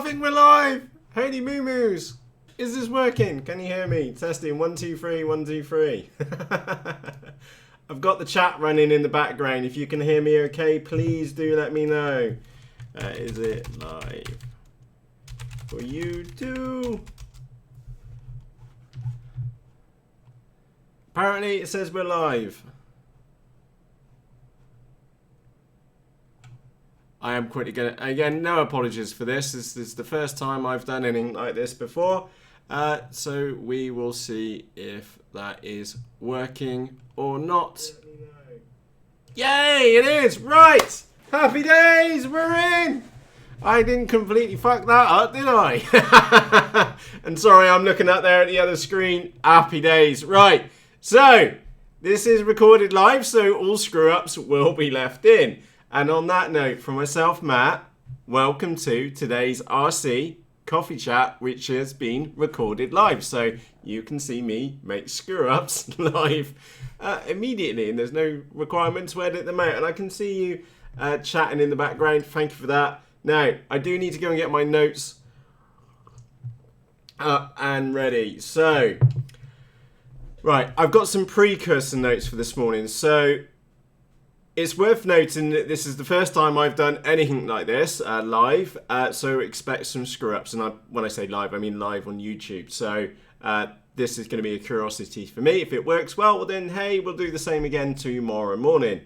think we're live. Holy moo-moos. Is this working? Can you hear me? Testing 1 2 3 1 2 3. I've got the chat running in the background. If you can hear me okay, please do let me know. Is it live? For you too. Apparently it says we're live. I am quickly going to, again, no apologies for this. This is the first time I've done anything like this before. So we will see if that is working or not. Yay, it is! Right! Happy days, we're in! I didn't completely fuck that up, did I? And sorry, I'm looking up there at the other screen. Happy days. Right, so this is recorded live, so all screw-ups will be left in. And on that note, from myself, Matt, welcome to today's RC Coffee Chat, which has been recorded live. So you can see me make screw-ups live immediately, and there's no requirement to edit them out. And I can see you chatting in the background. Thank you for that. Now, I do need to go and get my notes up and ready. So, right, I've got some precursor notes for this morning. So, it's worth noting that this is the first time I've done anything like this live, so expect some screw-ups. And when I say live, I mean live on YouTube. So this is going to be a curiosity for me. If it works well, then hey, we'll do the same again tomorrow morning.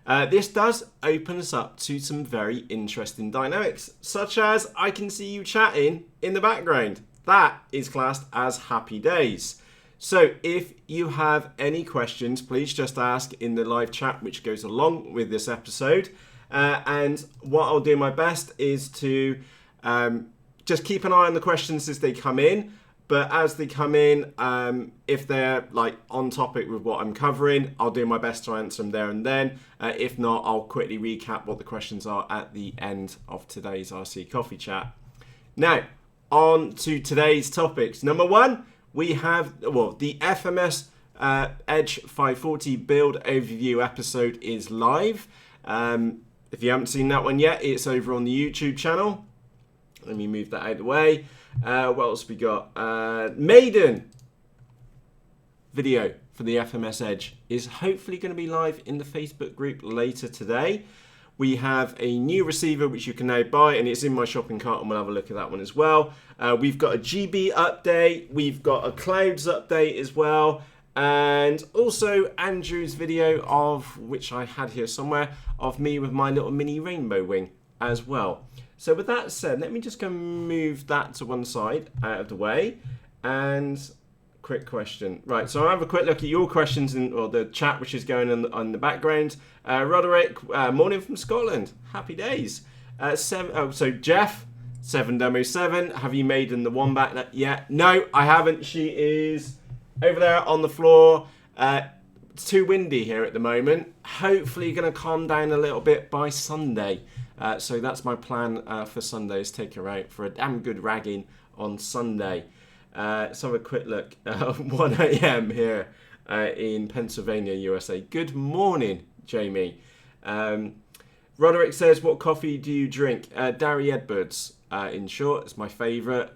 This does open us up to some very interesting dynamics, such as I can see you chatting in the background. That is classed as happy days. So if you have any questions, please just ask in the live chat, which goes along with this episode. And what I'll do my best is to just keep an eye on the questions as they come in. But as they come in, if they're like on topic with what I'm covering, I'll do my best to answer them there and then. If not, I'll quickly recap what the questions are at the end of today's RC Coffee Chat. Now, on to today's topics. Number one. We have, well, the FMS Edge 540 build overview episode is live. If you haven't seen that one yet, it's over on the YouTube channel. Let me move that out of the way. What else we got? Maiden video for the FMS Edge is hopefully going to be live in the Facebook group later today. We have a new receiver which you can now buy, and it's in my shopping cart, and we'll have a look at that one as well. We've got a GEEBEE update, we've got a clouds update as well, and also Andrew's video, of which I had here somewhere, of me with my little mini rainbow wing as well. So with that said, let me just go move that to one side, out of the way, and quick question. Right, so I'll have a quick look at your questions in, or the chat which is going on the background. Roderick, morning from Scotland. Happy days. So Jeff, 707, have you made in the wombat yet? No, I haven't. She is over there on the floor. It's too windy here at the moment. Hopefully going to calm down a little bit by Sunday. So that's my plan for Sunday, is take her out for a damn good ragging on Sunday. Let's have a quick look. 1 a.m. here in Pennsylvania, USA. Good morning, Jamie. Roderick says, what coffee do you drink? Darry Edwards, in short. It's my favourite.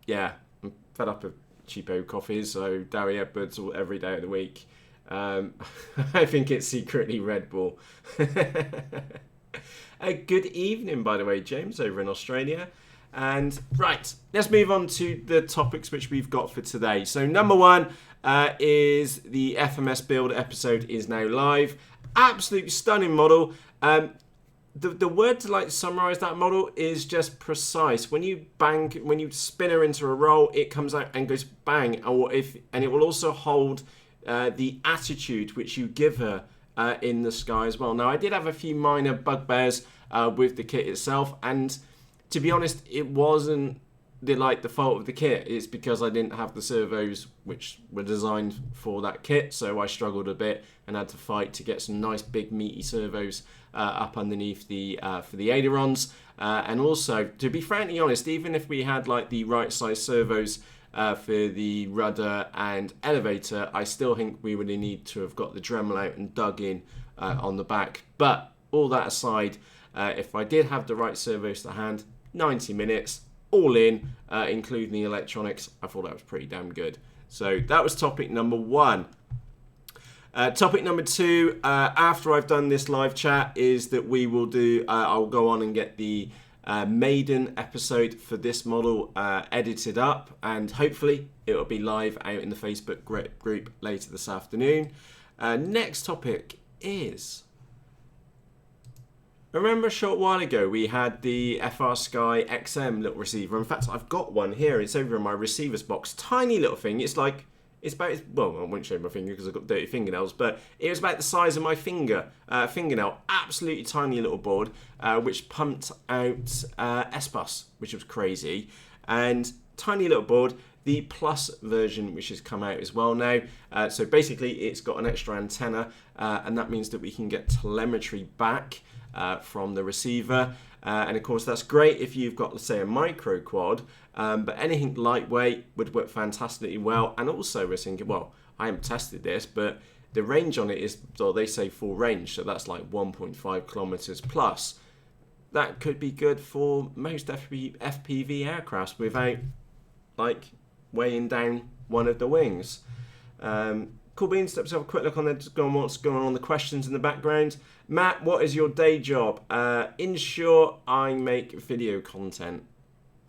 Yeah, I'm fed up of cheapo coffees, so Darry Edwards every day of the week. I think it's secretly Red Bull. Good evening, by the way, James, over in Australia. And right, let's move on to the topics which we've got for today. So number one is the FMS build episode is now live. Absolutely stunning model. The word to like summarize that model is just precise. When you spin her into a roll, it comes out and goes bang. And it will also hold the attitude which you give her in the sky as well. Now, I did have a few minor bugbears with the kit itself, and to be honest, it wasn't the fault of the kit. It's because I didn't have the servos which were designed for that kit, so I struggled a bit and had to fight to get some nice big meaty servos up underneath the for the ailerons. And also, to be frankly honest, even if we had like the right size servos for the rudder and elevator, I still think we would need to have got the Dremel out and dug in on the back. But all that aside, if I did have the right servos to hand, 90 minutes, all in, including the electronics. I thought that was pretty damn good. So that was topic number 1. Topic number 2, after I've done this live chat, is that we will do, I'll go on and get the maiden episode for this model edited up, and hopefully it will be live out in the Facebook group later this afternoon. Next topic is, remember a short while ago we had the FrSKy XM little receiver. In fact, I've got one here. It's over in my receivers box. Tiny little thing. It's like, it's about, well, I won't show my finger because I've got dirty fingernails, but it was about the size of my fingernail. Absolutely tiny little board, which pumped out S-Bus, which was crazy. And tiny little board. The Plus version, which has come out as well now. So basically, it's got an extra antenna, and that means that we can get telemetry back from the receiver. And of course, that's great if you've got, let's say, a micro quad, but anything lightweight would work fantastically well. And also, we're thinking, well, I haven't tested this, but the range on it is, well, they say full range, so that's like 1.5 kilometers plus. That could be good for most FPV aircrafts without, like, weighing down one of the wings. Cool beans, let's have a quick look on there, just go on what's going on, the questions in the background. Matt, what is your day job? In short, I make video content.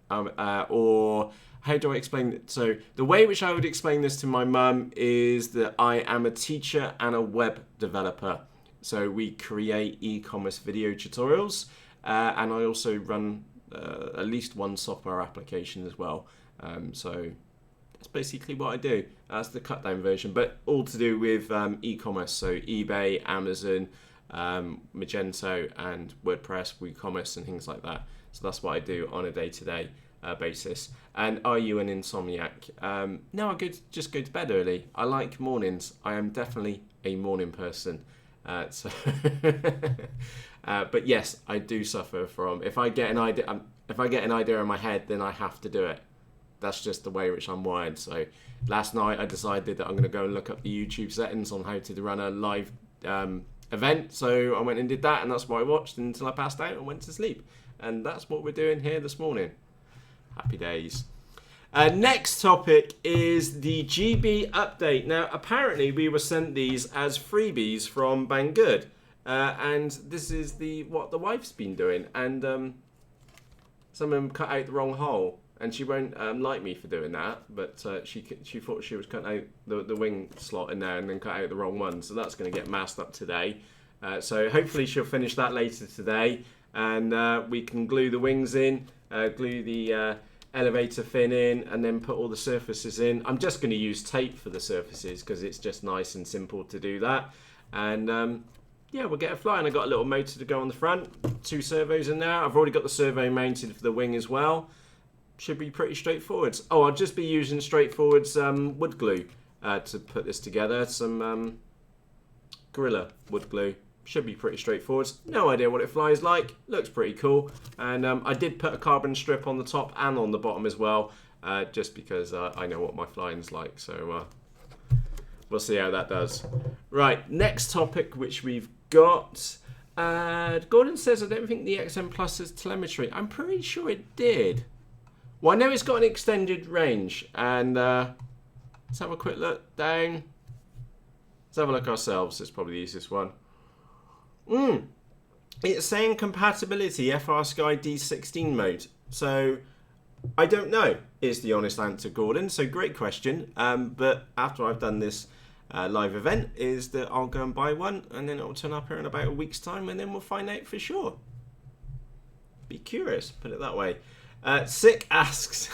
Or how do I explain it? So the way which I would explain this to my mum is that I am a teacher and a web developer. So we create e-commerce video tutorials, and I also run at least one software application as well. So that's basically what I do. That's the cut down version, but all to do with e-commerce. So eBay, Amazon, Magento, and WordPress, WooCommerce, and things like that. So that's what I do on a day-to-day basis. And are you an insomniac? No, just go to bed early. I like mornings. I am definitely a morning person. But yes, I do suffer from, if I get an idea in my head, then I have to do it. That's just the way which I'm wired. So last night I decided that I'm going to go and look up the YouTube settings on how to run a live event. So I went and did that, and that's what I watched until I passed out and went to sleep. And that's what we're doing here this morning. Happy days. Next topic is the GEEBEE update. Now, apparently we were sent these as freebies from Banggood. And this is what the wife's been doing. And someone cut out the wrong hole. And she won't like me for doing that, but she thought she was cutting out the wing slot in there and then cut out the wrong one. So that's going to get masked up today. So hopefully she'll finish that later today, and we can glue the wings in, glue the elevator fin in, and then put all the surfaces in. I'm just going to use tape for the surfaces because it's just nice and simple to do that. And yeah, we'll get it flying. I got a little motor to go on the front, 2 servos in there. I've already got the servo mounted for the wing as well. Should be pretty straightforward. Oh, I'll just be using straightforward wood glue to put this together. Some Gorilla wood glue. Should be pretty straightforward. No idea what it flies like. Looks pretty cool. And I did put a carbon strip on the top and on the bottom as well, just because I know what my flying's like. So we'll see how that does. Right, next topic which we've got. Gordon says, I don't think the XM Plus has telemetry. I'm pretty sure it did. Well, I know it's got an extended range, and let's have a quick look down. Let's have a look ourselves. It's probably the easiest one. It's saying compatibility FrSKy D16 mode. So I don't know is the honest answer, Gordon. So great question. But after I've done this live event, is that I'll go and buy one, and then it'll turn up here in about a week's time, and then we'll find out for sure. Be curious, put it that way. Sick asks,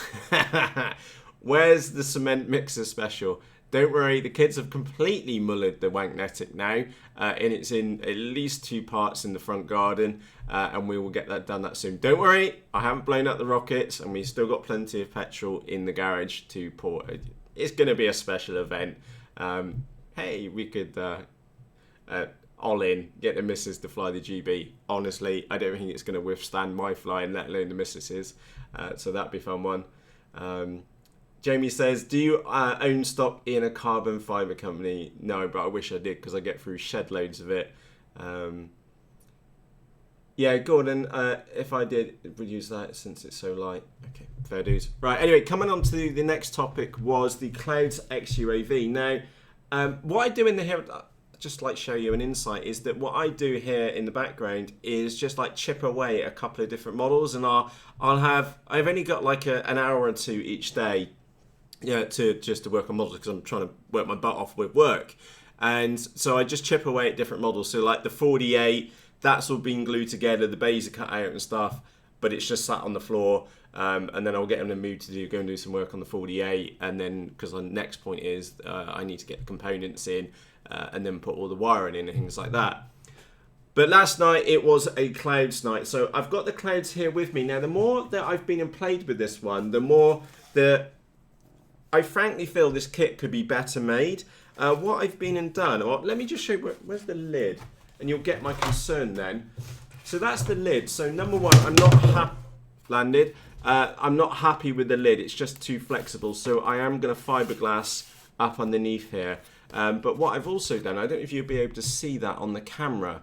where's the cement mixer special? Don't worry, the kids have completely mullered the Wanknetic now, and it's in at least 2 parts in the front garden, and we will get that soon. Don't worry, I haven't blown up the rockets, and we've still got plenty of petrol in the garage to pour. It's going to be a special event. Hey, we could all in, get the missus to fly the GEEBEE. Honestly, I don't think it's going to withstand my flying, let alone the missus's. So that'd be a fun one. Jamie says, do you own stock in a carbon fibre company? No, but I wish I did because I get through shed loads of it. Yeah, Gordon, if I did reduce that since it's so light. Okay, fair dues. Right, anyway, coming on to the next topic was the Clouds XUAV. Now, what I do in the here, just like show you an insight, is that what I do here in the background is just like chip away at a couple of different models, and I've only got like an hour or two each day, to work on models because I'm trying to work my butt off with work. And so I just chip away at different models. So like the 48, that's all been glued together, the bays are cut out and stuff, but it's just sat on the floor. And then I'll get in the mood to go and do some work on the 48. And then, because the next point is I need to get the components in and then put all the wiring in and things like that. But last night it was a Clouds night. So I've got the Clouds here with me. Now, the more that I've been and played with this one, the more that I frankly feel this kit could be better made. What I've been and done, or let me just show you, where's the lid? And you'll get my concern then. So that's the lid. So number one, I'm not happy with the lid. It's just too flexible. So I am going to fiberglass up underneath here. But what I've also done, I don't know if you'll be able to see that on the camera,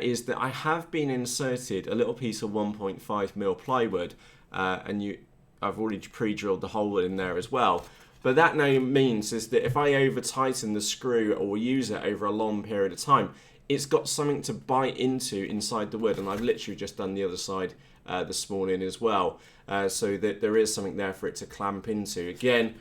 is that I have been inserted a little piece of 1.5mm plywood, and I've already pre-drilled the hole in there as well. But that now means is that if I over tighten the screw or use it over a long period of time, it's got something to bite into inside the wood, and I've literally just done the other side this morning as well, so that there is something there for it to clamp into. Again,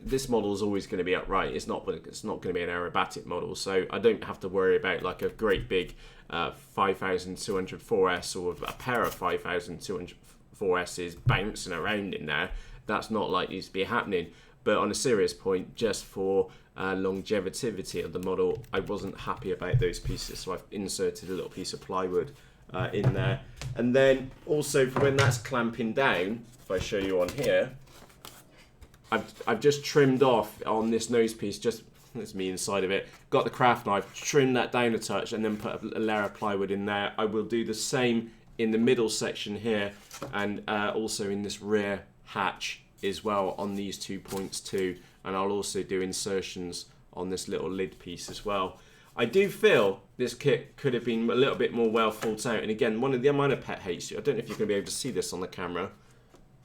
this model is always going to be upright. It's not going to be an aerobatic model, so I don't have to worry about like a great big 5204S or a pair of 5204Ss bouncing around in there. That's not likely to be happening. But on a serious point, just for longevity of the model, I wasn't happy about those pieces, so I've inserted a little piece of plywood in there. And then also for when that's clamping down, if I show you on here, I've just trimmed off on this nose piece, just that's me inside of it, got the craft knife, trimmed that down a touch, and then put a layer of plywood in there. I will do the same in the middle section here, and also in this rear hatch as well on these 2 points too, and I'll also do insertions on this little lid piece as well. I do feel this kit could have been a little bit more well thought out, and again, one of the minor pet hates, I don't know if you're going to be able to see this on the camera.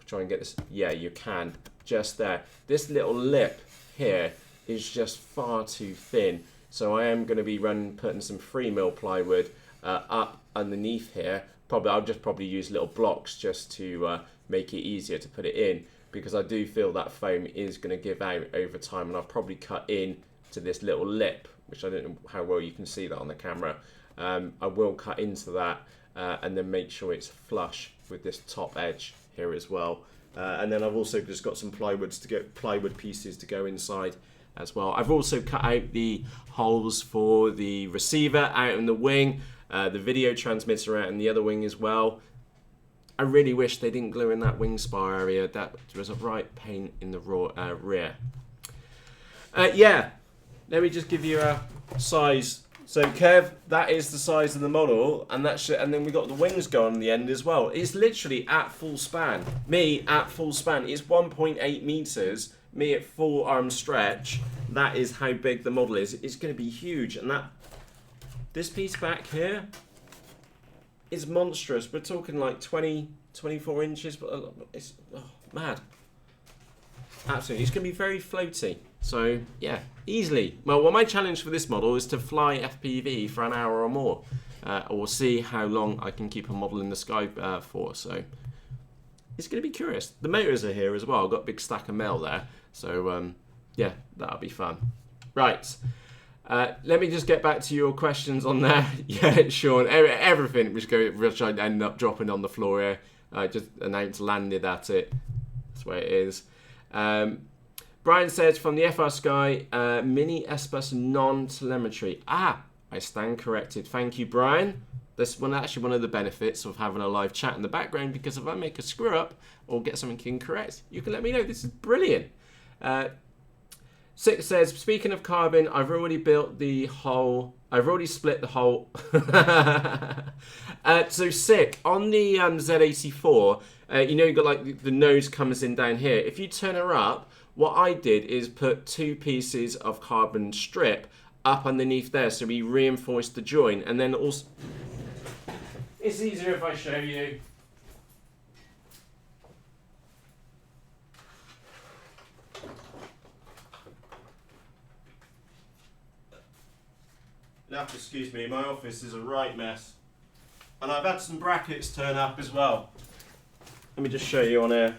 Try and get this. Yeah, you can. Just there. This little lip here is just far too thin, so I am going to be putting some 3mm plywood up underneath here. I'll just probably use little blocks just to make it easier to put it in, because I do feel that foam is going to give out over time, and I've probably cut in to this little lip, which I don't know how well you can see that on the camera. I will cut into that and then make sure it's flush with this top edge here as well. And then I've also just got some plywood pieces to go inside as well. I've also cut out the holes for the receiver out in the wing, the video transmitter out in the other wing as well. I really wish they didn't glue in that wing spar area. That was a right pain in the rear. Yeah, let me just give you a size. So Kev, that is the size of the model, and and then we got the wings going on the end as well. It's literally at full span. Me at full span. It's 1.8 meters. Me at full arm stretch. That is how big the model is. It's going to be huge, and this piece back here is monstrous. We're talking like 24 inches, but it's mad. Absolutely, it's going to be very floaty. So yeah, easily. Well, my challenge for this model is to fly FPV for an hour or more, or see how long I can keep a model in the sky for. So it's going to be curious. The motors are here as well. I've got a big stack of mail there. So yeah, that'll be fun. Right. Let me just get back to your questions on there. Yeah, Sean, everything which I ended up dropping on the floor here. I just announced landed at it. That's where it is. Brian says, from the FrSKy Mini S-Bus non-telemetry. I stand corrected. Thank you, Brian. That's actually one of the benefits of having a live chat in the background, because if I make a screw up or get something incorrect, you can let me know. This is brilliant. Six says, speaking of carbon, I've already split the hole. So sick. On the Z84, you've got like the nose comes in down here. If you turn her up, what I did is put 2 pieces of carbon strip up underneath there, so we reinforced the joint, and then also it's easier if I show you. You'll have to excuse me, my office is a right mess. And I've had some brackets turn up as well. Let me just show you on here.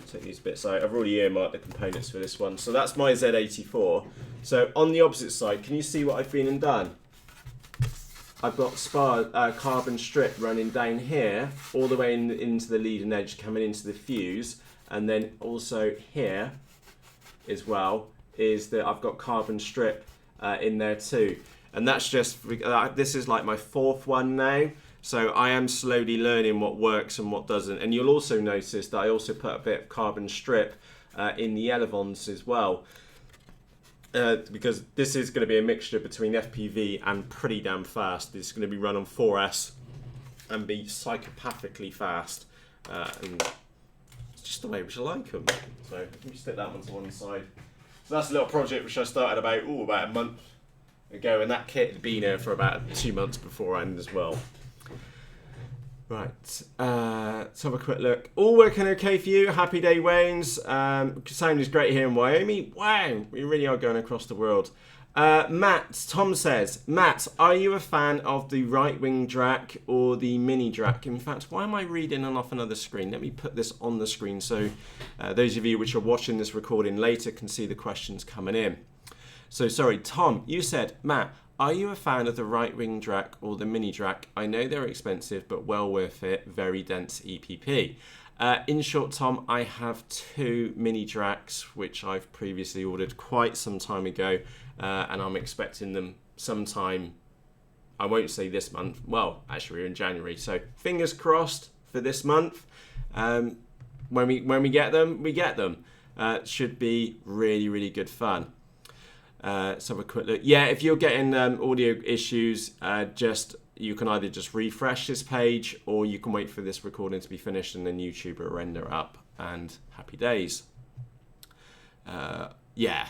Take these bits out. I've already earmarked the components for this one. So that's my Z84. So on the opposite side, can you see what I've been and done? I've got carbon strip running down here, all the way into the leading edge, coming into the fuse. And then also here as well, is that I've got carbon strip in there too. And that's just, this is like my 4th one now. So I am slowly learning what works and what doesn't. And you'll also notice that I also put a bit of carbon strip in the elevons as well. Because this is going to be a mixture between FPV and pretty damn fast. It's going to be run on 4S and be psychopathically fast. And it's just the way which I like them. So let me stick that one to one side. So that's a little project which I started about a month ago, and that kit had been here for about 2 months beforehand as well. Right, let's have a quick look. All working okay for you? Happy day, Waynes. Sound is great here in Wyoming. Wow, we really are going across the world. Tom says, Matt, are you a fan of the right wing DRAC or the mini DRAC? In fact, why am I reading on off another screen? Let me put this on the screen so those of you which are watching this recording later can see the questions coming in. So sorry, Tom, you said, Matt, are you a fan of the right wing DRAC or the mini DRAC? I know they're expensive, but well worth it. Very dense EPP. In short, Tom, I have 2 mini DRACs, which I've previously ordered quite some time ago, and I'm expecting them sometime, I won't say this month, well, actually we're in January, so fingers crossed for this month. When we get them, we get them. Should be really, really good fun. Let's have a quick look. Yeah, if you're getting audio issues, you can either just refresh this page or you can wait for this recording to be finished and then YouTube will render up, and happy days. Yeah,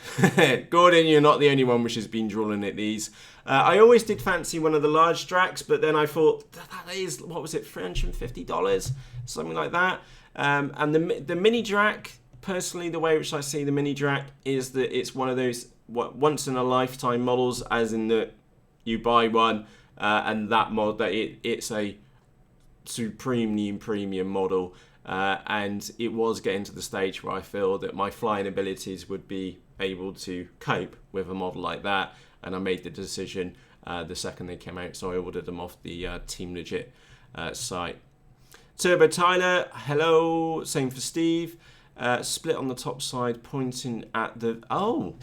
Gordon, you're not the only one which has been drawing at these. I always did fancy one of the large DRACs, but then I thought that is, what was it, $350, something like that. And the mini DRAC, personally, the way which I see the mini DRAC is that it's one of those once in a lifetime models, as in that you buy one and that mod, that it's a supremely premium model, and it was getting to the stage where I feel that my flying abilities would be able to cope with a model like that, and I made the decision the second they came out, so I ordered them off the Team Legit site. Turbo Tyler, hello, same for Steve. Split on the top side, pointing at the... Oh,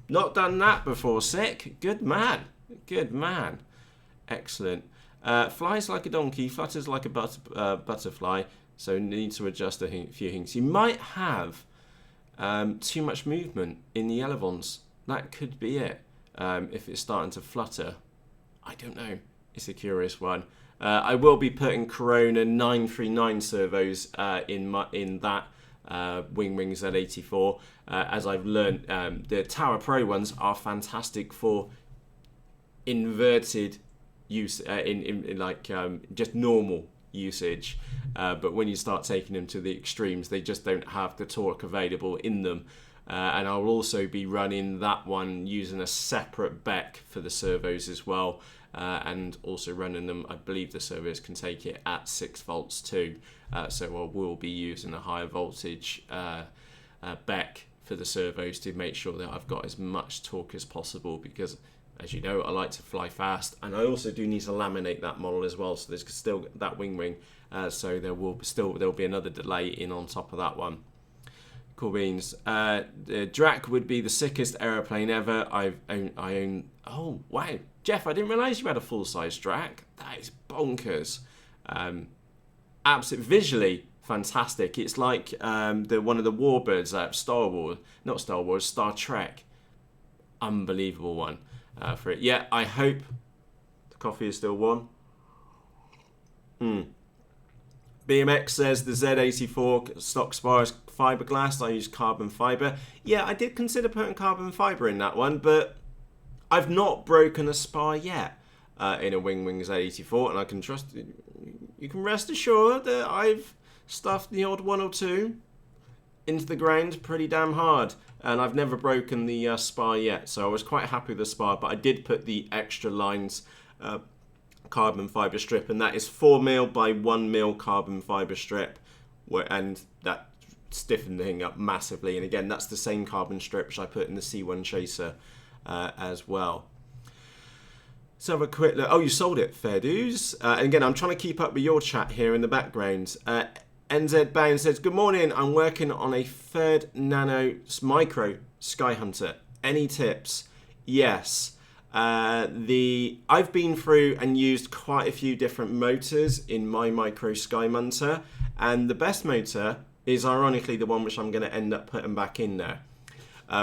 not done that before, sick. Good man. Good man. Excellent. Flies like a donkey, flutters like a butterfly, so need to adjust a few things. You might have too much movement in the elevons. That could be it. If it's starting to flutter. I don't know. It's a curious one. I will be putting Corona 939 servos in that Wings Z84. As I've learned, the Tower Pro ones are fantastic for inverted use in like just normal usage, but when you start taking them to the extremes, they just don't have the torque available in them. And I'll also be running that one using a separate BEC for the servos as well, and also running them, I believe the servos can take it at 6 volts too, so I will be using a higher voltage BEC for the servos to make sure that I've got as much torque as possible, because as you know, I like to fly fast, and I also do need to laminate that model as well, so there's still that wing, so there'll be another delay in on top of that one. Cool beans. The DRAC would be the sickest aeroplane ever. I own. Oh wow, Jeff! I didn't realise you had a full-size DRAC. That is bonkers. Absolutely visually fantastic. It's like one of the Warbirds, Star Trek. Unbelievable one for it. Yeah, I hope the coffee is still warm. BMX says the Z84 stock spar is fiberglass. I use carbon fiber. Yeah, I did consider putting carbon fiber in that one, but I've not broken a spar yet. in a Wings Z84, and I can trust you can rest assured that I've stuffed the odd one or two into the ground pretty damn hard, and I've never broken the spar yet, so I was quite happy with the spar. But I did put the extra lines carbon fiber strip, and that is 4mm by 1mm carbon fiber strip, and that stiffened the thing up massively. And again, that's the same carbon strip which I put in the C1 Chaser as well. Let's have a quick look. Oh, you sold it, fair dues. And again, I'm trying to keep up with your chat here in the background. NZ Bound says, good morning, I'm working on a 3rd nano micro Skyhunter. Any tips? Yes. I've been through and used quite a few different motors in my micro Skyhunter, and the best motor is ironically the one which I'm going to end up putting back in there.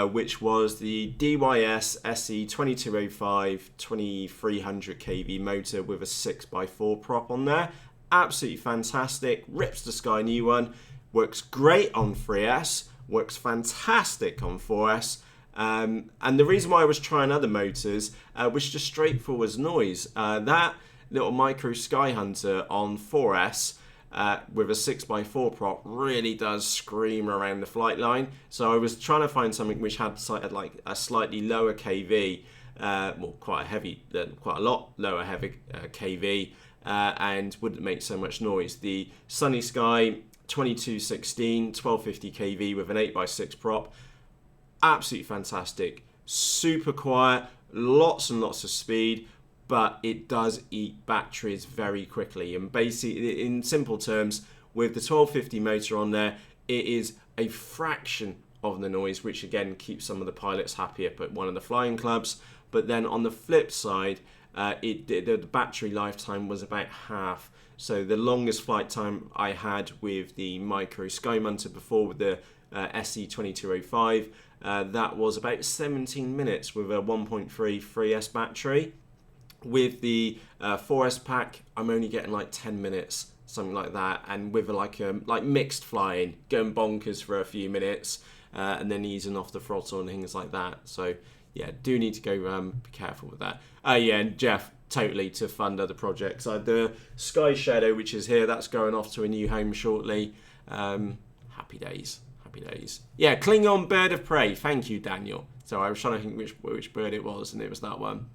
Which was the DYS SE 2205 2300 kV motor with a 6x4 prop on there. Absolutely fantastic. Rips the sky new one. Works great on 3S. Works fantastic on 4S. And the reason why I was trying other motors was just straightforward as noise. That little micro Skyhunter on 4S with a 6x4 prop really does scream around the flight line. So I was trying to find something which had like a slightly lower KV, well, quite a lot lower heavy KV, and wouldn't make so much noise. The Sunny Sky 2216 1250 kV with an 8x6 prop, absolutely fantastic, super quiet, lots and lots of speed, but it does eat batteries very quickly. And basically, in simple terms, with the 1250 motor on there, it is a fraction of the noise, which again keeps some of the pilots happy up at one of the flying clubs. But then on the flip side, the battery lifetime was about half. So the longest flight time I had with the micro Skyhunter before, with the SE 2205, that was about 17 minutes with a 1.3 3S battery. With the 4S pack, I'm only getting like 10 minutes, something like that. And with like mixed flying, going bonkers for a few minutes, and then easing off the throttle and things like that. So yeah, do need to go be careful with that. Yeah, and Jeff, totally to fund other projects. The Sky Shadow, which is here, that's going off to a new home shortly. Happy days, happy days. Yeah, Klingon Bird of Prey. Thank you, Daniel. So I was trying to think which bird it was, and it was that one.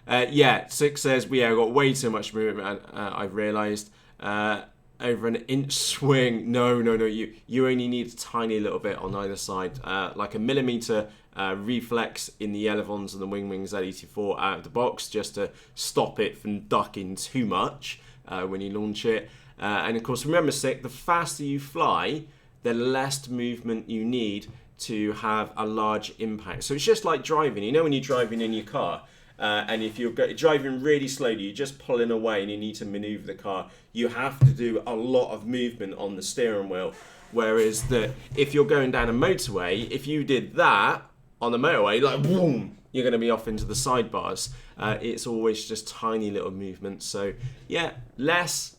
Yeah, Six says, I got way too much movement, I've realised. Over an inch swing. No, you only need a tiny little bit on either side. Like a millimetre reflex in the elevons and the Wings Z84 out of the box, just to stop it from ducking too much when you launch it. And of course, remember, Sick, the faster you fly, the less movement you need to have a large impact. So it's just like driving. You know when you're driving in your car, and if you're driving really slowly, you're just pulling away and you need to maneuver the car, you have to do a lot of movement on the steering wheel. Whereas if you're going down a motorway, if you did that on the motorway, like boom, you're going to be off into the sidebars. It's always just tiny little movements. So yeah, less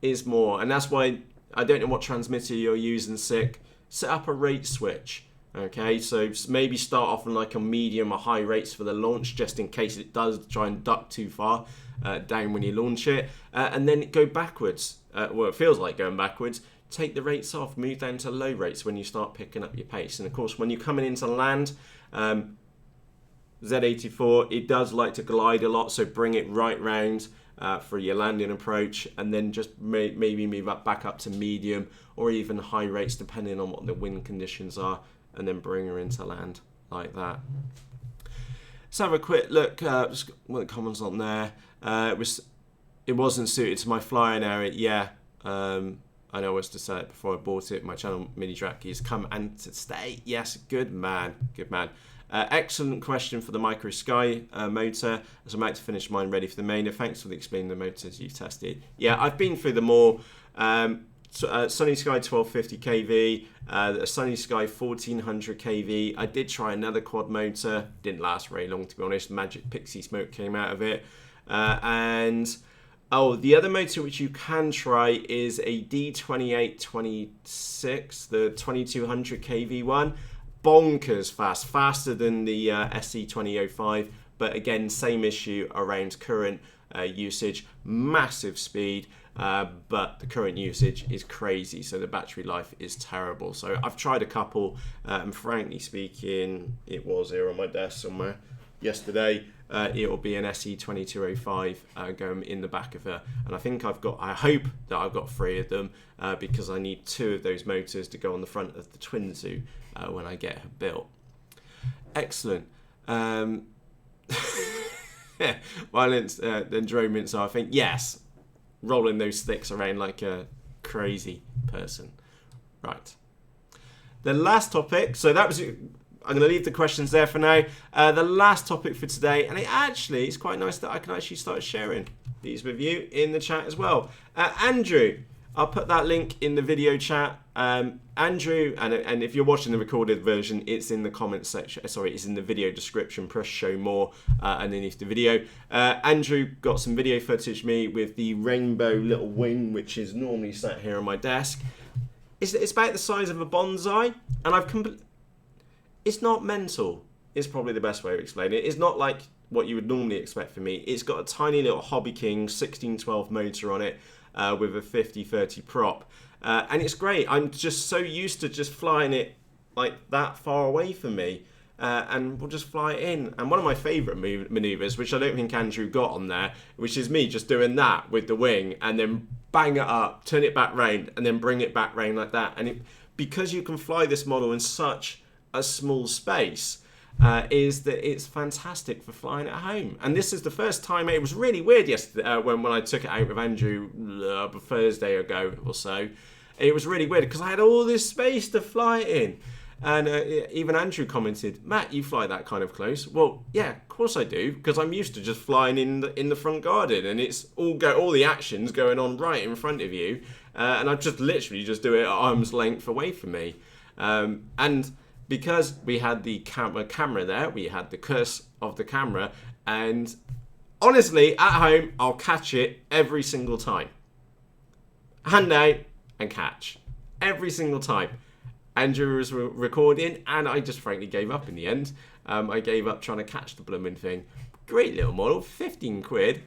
is more. And that's why, I don't know what transmitter you're using, Sick. Set up a rate switch. Okay, so maybe start off on like a medium or high rates for the launch, just in case it does try and duck too far down when you launch it, and then go backwards. Well, it feels like going backwards. Take the rates off, move down to low rates when you start picking up your pace. And of course, when you're coming into land, Z84, it does like to glide a lot, so bring it right round for your landing approach, and then just maybe move back up to medium or even high rates, depending on what the wind conditions are, and then bring her into land like that. Let's have a quick look. Just what the comments on there. It wasn't suited to my flying area. Yeah, I know I was to say it before I bought it. My channel mini track is come and to stay. Yes, good man, good man. Excellent question for the Micro Sky motor, as I'm about to finish mine ready for the mainer. Thanks for explaining the motors you've tested. Yeah, I've been through them all. Sunny Sky 1250 kV, Sunny Sky 1400 kV. I did try another quad motor, didn't last very long, to be honest. Magic Pixie smoke came out of it. The other motor which you can try is a D2826, the 2200 kV one. Bonkers fast, faster than the SE2005, but again, same issue around current usage, massive speed, but the current usage is crazy, so the battery life is terrible. So I've tried a couple, and frankly speaking, it was here on my desk somewhere yesterday. It will be an SE2205 going in the back of her, and I hope that I've got 3 of them, because I need 2 of those motors to go on the front of the twin zoo when I get her built. Excellent. Violence, enjoyment. So I think, yes, rolling those sticks around like a crazy person. Right. The last topic, so that was, I'm going to leave the questions there for now. The last topic for today, and it's quite nice that I can actually start sharing these with you in the chat as well. Andrew, I'll put that link in the video chat. Andrew, and if you're watching the recorded version, it's in the comments section. Sorry, it's in the video description. Press show more underneath the video. Andrew got some video footage of me with the rainbow little wing, which is normally sat here on my desk. It's about the size of a bonsai, and it's not mental. It's probably the best way to explain it. It's not like what you would normally expect from me. It's got a tiny little Hobby King 1612 motor on it, with a 50/30 prop, and it's great. I'm just so used to just flying it like that far away from me, and we'll just fly it in. And one of my favourite manoeuvres, which I don't think Andrew got on there, which is me just doing that with the wing and then bang it up, turn it back round, and then bring it back round like that. And because you can fly this model in such a small space, is that it's fantastic for flying at home. And this is the first time. It was really weird yesterday when I took it out with Andrew a Thursday ago or so. It was really weird because I had all this space to fly it in. And even Andrew commented, "Matt, you fly that kind of close?" Well, yeah, of course I do, because I'm used to just flying in the front garden, and it's all the actions going on right in front of you, and I just literally just do it at arm's length away from me, and because we had the camera there, we had the curse of the camera, and honestly, at home, I'll catch it every single time. Hand out and catch. Every single time. Andrew was recording, and I just frankly gave up in the end. I gave up trying to catch the blooming thing. Great little model, 15 quid.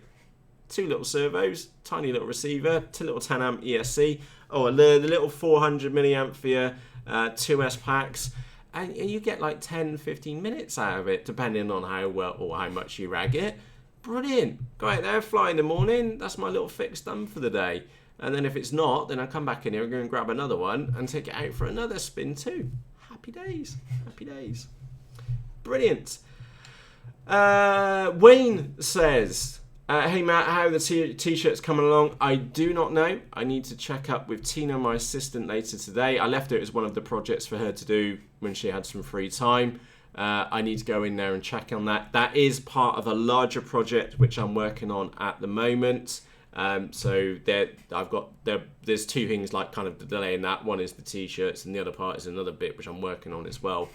2 little servos, tiny little receiver, 2 little 10 amp ESC. Oh, and the little 400 milliampere 2S packs. And you get like 10, 15 minutes out of it, depending on how well or how much you rag it. Brilliant. Go out there, fly in the morning. That's my little fix done for the day. And then if it's not, then I come back in here and go and grab another one and take it out for another spin too. Happy days. Happy days. Brilliant. Wayne says, hey Matt, how are the t-shirts coming along? I do not know. I need to check up with Tina, my assistant, later today. I left it as one of the projects for her to do when she had some free time. I need to go in there and check on that. That is part of a larger project which I'm working on at the moment. So there's 2 things like kind of the delay in that. One is the t-shirts, and the other part is another bit which I'm working on as well.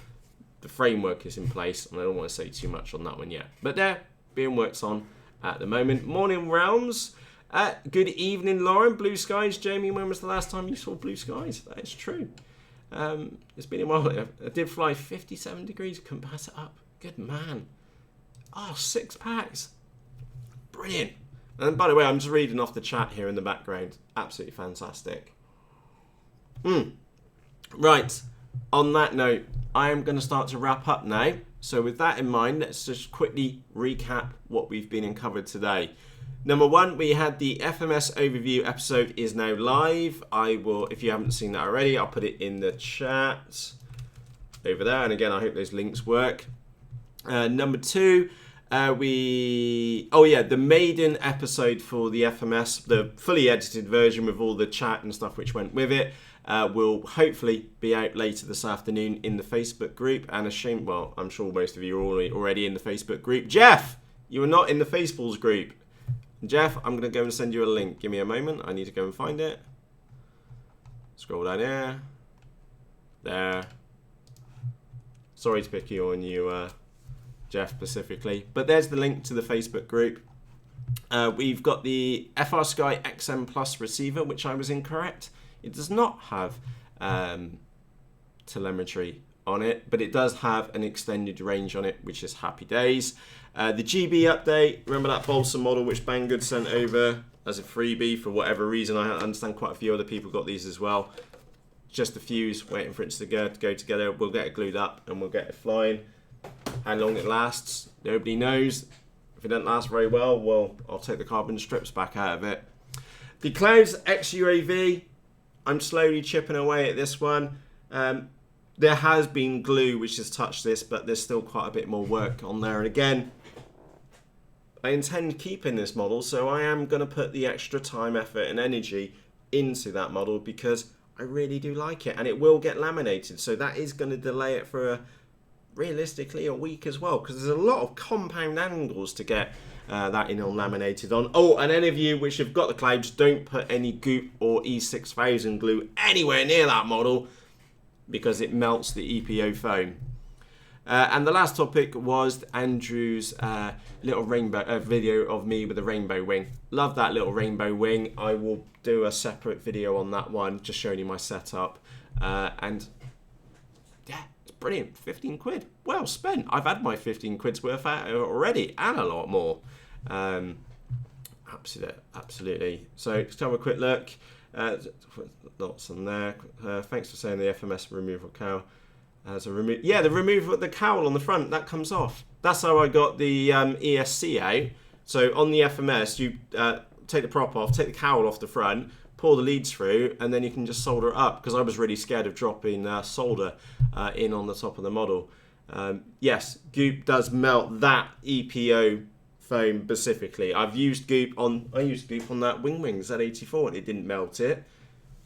The framework is in place, and I don't want to say too much on that one yet. But they're being worked on at the moment. Morning, Realms. Good evening, Lauren. Blue skies. Jamie, when was the last time you saw blue skies? That is true. It's been a while. I did fly 57 degrees. Couldn't pass it up. Good man. Oh, 6 packs. Brilliant. And by the way, I'm just reading off the chat here in the background. Absolutely fantastic. Right. On that note, I am going to start to wrap up now. So with that in mind, let's just quickly recap what we've been and covered today. Number 1, we had the FMS overview episode is now live. I will, if you haven't seen that already, I'll put it in the chat over there. And again, I hope those links work. Number 2, the maiden episode for the FMS, the fully edited version with all the chat and stuff which went with it, will hopefully be out later this afternoon in the Facebook group. And I'm sure most of you are already in the Facebook group. Jeff, you are not in the FaceBalls group. Jeff, I'm going to go and send you a link. Give me a moment. I need to go and find it. Scroll down here. There. Sorry to pick you on you, Jeff, specifically. But there's the link to the Facebook group. We've got the FrSKy XM Plus receiver, which I was incorrect. It does not have telemetry on it, but it does have an extended range on it, which is happy days. The GEEBEE update, remember that Balsa model which Banggood sent over as a freebie for whatever reason. I understand quite a few other people got these as well. Just the fuse, waiting for it to go together. We'll get it glued up and we'll get it flying. How long it lasts, nobody knows. If it doesn't last very well, well, I'll take the carbon strips back out of it. The Clouds XUAV, I'm slowly chipping away at this one. There has been glue which has touched this, but there's still quite a bit more work on there. And again, I intend keeping this model, so I am going to put the extra time, effort and energy into that model because I really do like it. And it will get laminated, so that is going to delay it for realistically a week as well, because there's a lot of compound angles to get that in on laminated on. Oh, and any of you which have got the Clouds, don't put any goop or E6000 glue anywhere near that model because it melts the EPO foam. And the last topic was Andrew's little rainbow video of me with a rainbow wing. Love that little rainbow wing. I will do a separate video on that one, just showing you my setup. And yeah, it's brilliant. 15 quid. Well spent. I've had my 15 quid's worth out already, and a lot more. Absolutely. So let's have a quick look. Lots on there. Thanks for saying the FMS removal cowl. Yeah, the removal of the cowl on the front, that comes off. That's how I got the EST out. So on the FMS, you take the prop off, take the cowl off the front, pull the leads through, and then you can just solder it up, because I was really scared of dropping solder in on the top of the model. Yes, goop does melt that EPO foam specifically. I used goop on that Wing Z84 and it didn't melt it.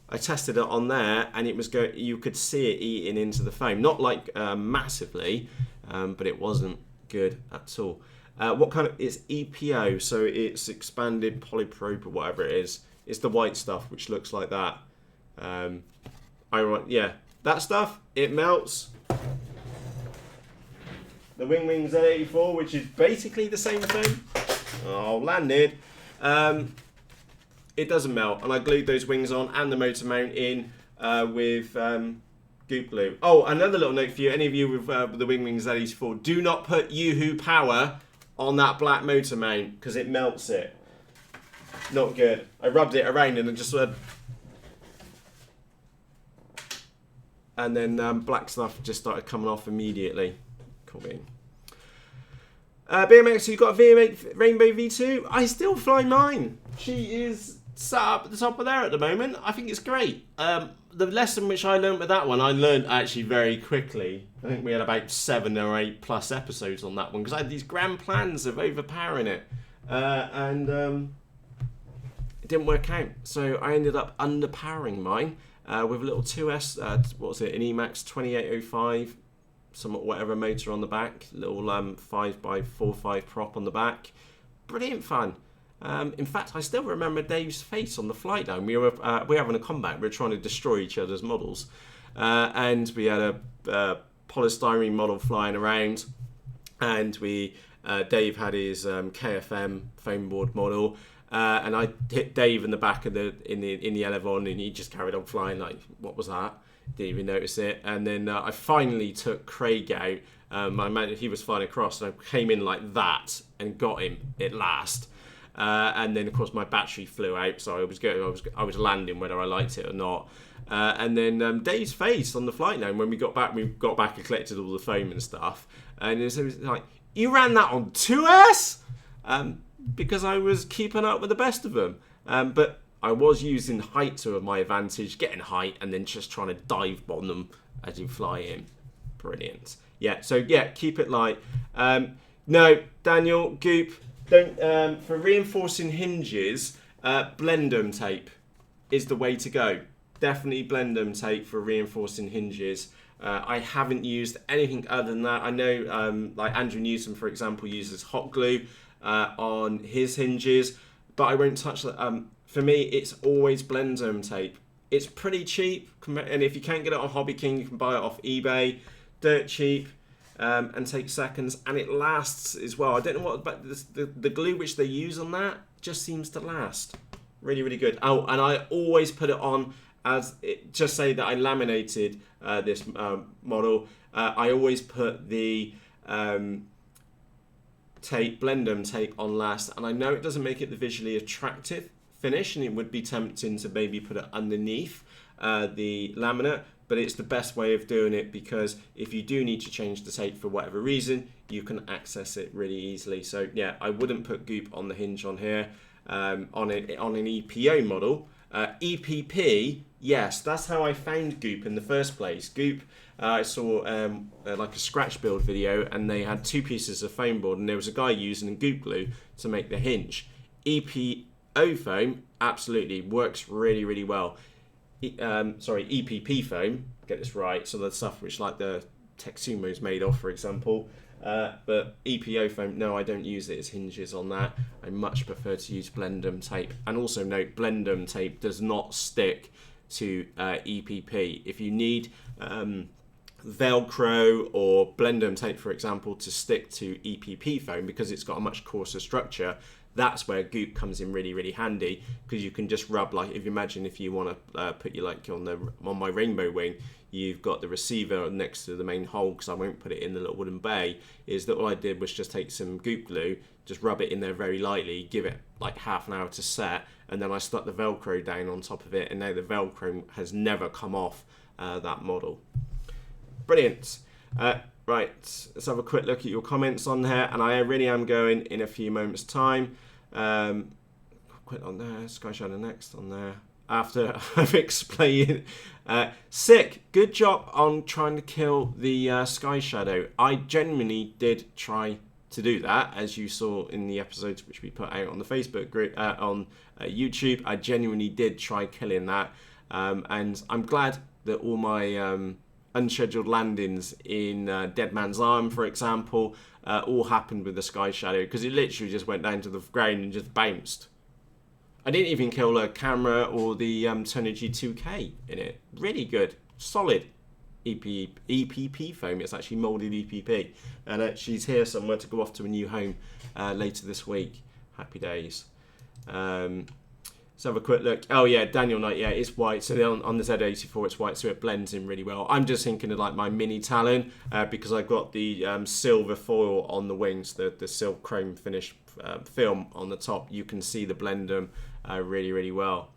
I tested it on there and it was you could see it eating into the foam, not like massively, but it wasn't good at all. What kind of, it's EPO, so it's expanded polypropylene or whatever it is. It's the white stuff which looks like that. Yeah, that stuff, it melts. The Wing Z84, which is basically the same thing. Oh, landed. It doesn't melt, and I glued those wings on and the motor mount in with goop glue. Oh, another little note for you, any of you with the Wing Z84, do not put Yoo-hoo power on that black motor mount because it melts it. Not good. I rubbed it around and it just went, and then black stuff just started coming off immediately. Cool bean. BMX, you've got a V8 Rainbow V2. I still fly mine. She is sat up at the top of there at the moment. I think it's great. The lesson which I learned with that one, I learned actually very quickly. I think we had about 7 or 8 plus episodes on that one because I had these grand plans of overpowering it. And it didn't work out. So I ended up underpowering mine with a little 2S, what was it, an Emax 2805. Whatever motor on the back, little 5x4.5 prop on the back. Brilliant fun. In fact, I still remember Dave's face on the flight down. We were having a combat. We were trying to destroy each other's models, and we had a polystyrene model flying around, and Dave had his KFM foam board model, and I hit Dave in the back of in the elevon, and he just carried on flying like, what was that? Didn't even notice it. And then I finally took Craig out. He was flying across, and I came in like that and got him at last. And then of course my battery flew out, so I was landing whether I liked it or not. And then Dave's face on the flight now when we got back and collected all the foam and stuff. And it was like, you ran that on 2S? Because I was keeping up with the best of them. But I was using height to my advantage, getting height, and then just trying to dive bomb them as you fly in. Brilliant. Yeah, so yeah, keep it light. No, Daniel, goop, don't. For reinforcing hinges, blendum tape is the way to go. Definitely blendum tape for reinforcing hinges. I haven't used anything other than that. I know, like Andrew Newsom, for example, uses hot glue on his hinges, but I won't touch that. For me, it's always blendum tape. It's pretty cheap, and if you can't get it on Hobby King, you can buy it off eBay. Dirt cheap, and takes seconds, and it lasts as well. I don't know what, but the glue which they use on that just seems to last. Really, really good. Oh, and I always put it on just say that I laminated this model, I always put the Blendum tape on last, and I know it doesn't make it the visually attractive finish, and it would be tempting to maybe put it underneath the laminate, but it's the best way of doing it, because if you do need to change the tape for whatever reason, you can access it really easily. So yeah, I wouldn't put goop on the hinge on here. On an EPO model. EPP, yes, that's how I found goop in the first place. Goop, I saw like a scratch build video, and they had 2 pieces of foam board, and there was a guy using goop glue to make the hinge. EPO foam absolutely works really, really well. EPP foam, get this right, so the stuff which like the Texumo is made of, for example. But EPO foam, no, I don't use it as hinges on that. I much prefer to use Blendum tape. And also note, Blendum tape does not stick to EPP. If you need Velcro or Blendum tape, for example, to stick to EPP foam, because it's got a much coarser structure, that's where goop comes in really, really handy, because you can just rub, like, if you imagine if you want to put your, like, on my rainbow wing, you've got the receiver next to the main hole, because I won't put it in the little wooden bay, is that all I did was just take some goop glue, just rub it in there very lightly, give it like half an hour to set, and then I stuck the Velcro down on top of it, and now the Velcro has never come off that model. Brilliant. Right, let's have a quick look at your comments on here, and I really am going in a few moments' time. Quit on there, Sky Shadow next on there. After I've explained, sick, good job on trying to kill the Sky Shadow. I genuinely did try to do that, as you saw in the episodes which we put out on the Facebook group, on YouTube. I genuinely did try killing that, and I'm glad that all my unscheduled landings in Dead Man's Arm, for example, all happened with the Sky Shadow, because it literally just went down to the ground and just bounced. I didn't even kill a camera or the Turnigy 2K in it. Really good, solid EPP foam. It's actually molded EPP, and she's here somewhere to go off to a new home later this week. Happy days. Let's have a quick look. Oh yeah, Daniel Knight, yeah, it's white. So on the Z84 it's white, so it blends in really well. I'm just thinking of like my mini Talon, because I've got the silver foil on the wings, the silk chrome finish film on the top. You can see the Blendum really, really well.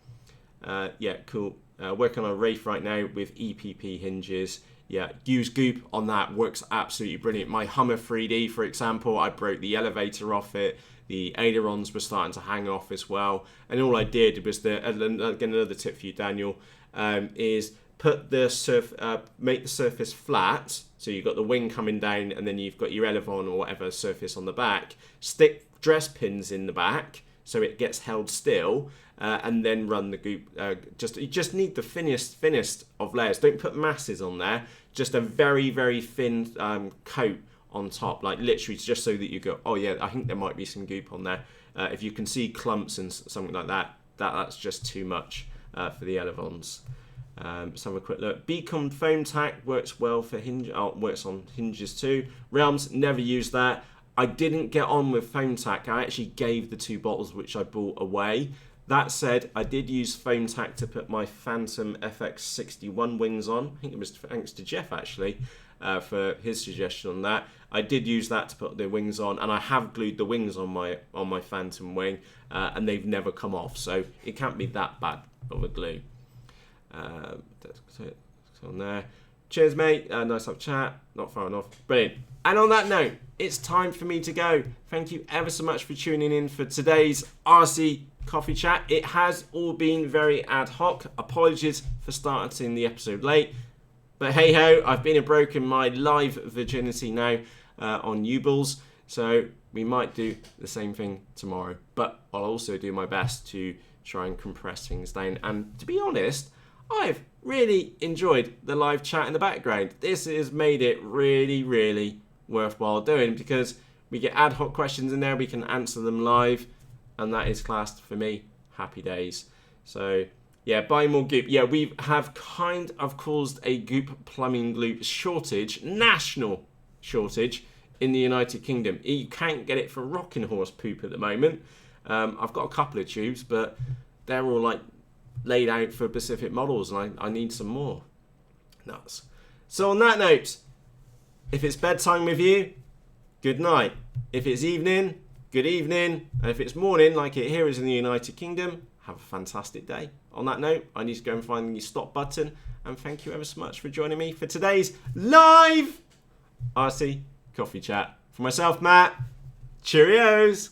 Yeah, cool. Working on a Wraith right now with EPP hinges. Yeah, use goop on that, works absolutely brilliant. My Hummer 3D, for example, I broke the elevator off it. The ailerons were starting to hang off as well. And all I did was, again, another tip for you, Daniel, is put the make the surface flat. So you've got the wing coming down, and then you've got your elevon or whatever surface on the back. Stick dress pins in the back so it gets held still, and then run the goop. You just need the thinnest of layers. Don't put masses on there. Just a very, very thin coat on top, like literally just so that you go, oh yeah, I think there might be some goop on there. If you can see clumps and something like that, that's just too much for the elevons. Let's have a quick look. Beacon foam tack works well for hinge. Oh, works on hinges too. Realms, never used that. I didn't get on with foam tack. I actually gave the 2 bottles which I bought away. That said, I did use foam tack to put my Phantom FX61 wings on. I think it was thanks to Jeff actually for his suggestion on that. I did use that to put the wings on, and I have glued the wings on my Phantom wing, and they've never come off. So it can't be that bad of a glue. That's it. It's on there. Cheers, mate. Nice to have a chat. Not far enough. Brilliant. And on that note, it's time for me to go. Thank you ever so much for tuning in for today's RC Coffee Chat. It has all been very ad hoc. Apologies for starting the episode late. But hey ho, I've been broken my live virginity now on Ubles. So we might do the same thing tomorrow. But I'll also do my best to try and compress things down. And to be honest, I've really enjoyed the live chat in the background. This has made it really, really worthwhile doing, because we get ad hoc questions in there, we can answer them live, and that is classed for me happy days. So yeah, buy more goop. Yeah, we have kind of caused a goop plumbing glue shortage, national shortage in the United Kingdom. You can't get it for rocking horse poop at the moment. I've got a couple of tubes, but they're all like laid out for Pacific models, and I need some more. Nuts. So on that note, if it's bedtime with you, good night. If it's evening, good evening. And if it's morning, like it here is in the United Kingdom, have a fantastic day. On that note, I need to go and find the stop button. And thank you ever so much for joining me for today's live RC Coffee Chat. For myself, Matt, cheerios.